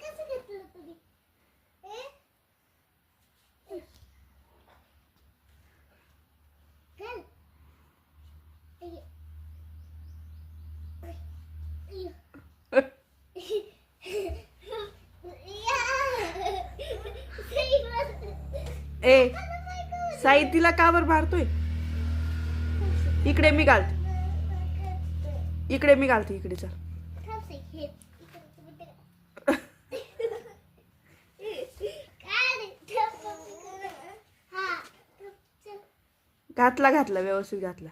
कसं घेतलं तुम्ही ए साई तिला का बरं मारतोय? इकडे मी घालते, इकडे मी घालते, इकडे चल. घातला घातला व्यवस्थित घातला.